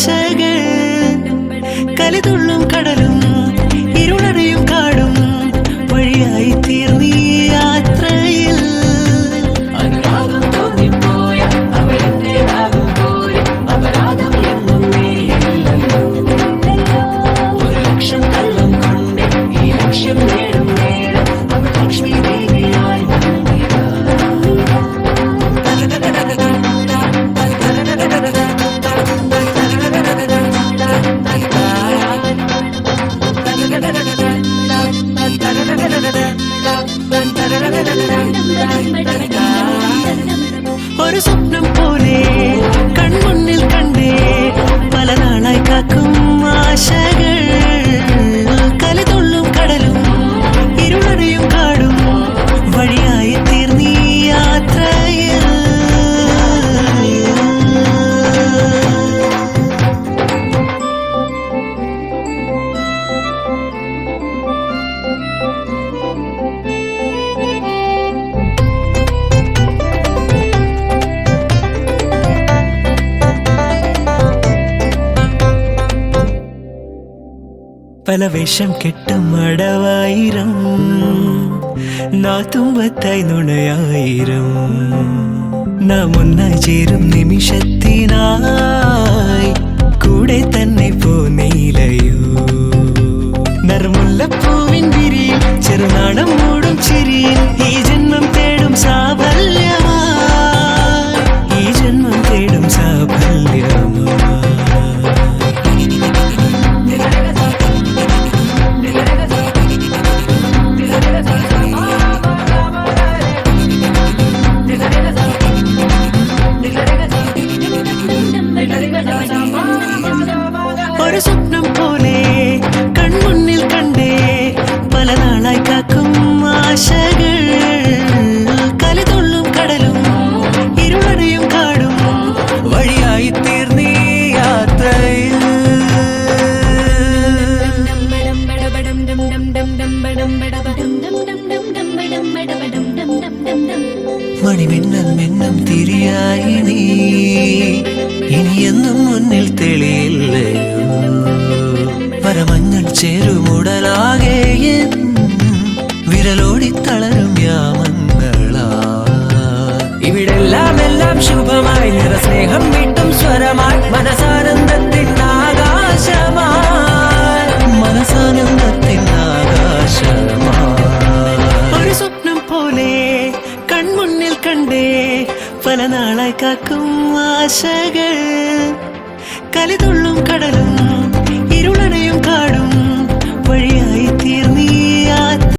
ആശകൾ കലിതുള്ളും കടലും ഇരുളടയും കാടും വഴിയായി തീർന്നീ യാത്രയിൽ അനുരാഗം തോന്നിപ്പോയ അവരെന്റേതാകും പോലെ അപരാധം എന്നും നീയില്ലല്ലോ ഒരു ലക്ഷം കള്ളം കൊണ്ട് ഈ ലക്ഷ്യം നേടും നേരം അവൾ ലക്ഷ്മി ദേവിയായി ഒരു സ്വപ്നം പോലെ കൺമുന്നിൽ കണ്ടേ പല നാളായി കാക്കും ആശകൾ കലിതുള്ളും കടലും ഇരുളടയും കാടും വഴിയായി തീർന്നീ യാത്രയിൽ പല വേഷം കെട്ടും അടവായിരം നാത്തുമ്പത്തായി നുണയായിരം നാം ഒന്നായി ചേരും നിമിഷത്തിനായി കൂടെ തന്നെ പോന്നീലയോ നറുമുല്ലപ്പൂവിൻ വിരിയിൽ ചെറുനാടം മൂടും ചിരിയിൽ ഈ ജന്മം തേടും സാഫല്യമായി ഈ ജന്മം തേടും സാഫല്യമായി ഒരു സ്വപ്നം പോലെ കൺമുന്നിൽ കണ്ടേ പല നാളായി കാക്കും ആശകൾ കലിതുള്ളും കടലും ഇരുളടയും കാടും വഴിയായി തീർന്നീ യാത്രയിൽ മണിമിന്നൽ മിന്നും തിരിയായി നീ ഇനിയെന്നും മുന്നിൽ തെളിയില്ലയോ പരമഞ്ഞൾ ചേരുമുടലാകെ വിരലോടി തളരും യാമങ്ങളാ ഇവിടെല്ലാം എല്ലാം ശുഭമായി നിറസ്നേഹം വീട്ടും സ്വരമായി മനസാനന്ദത്തിൻ ആകാശമായി മനസാനന്ദത്തിൻ ആകാശമായി ഒരു സ്വപ്നം പോലെ കൺമുന്നിൽ കണ്ടേ പല നാളായി കാക്കും ആശകൾ കലിതുള്ളും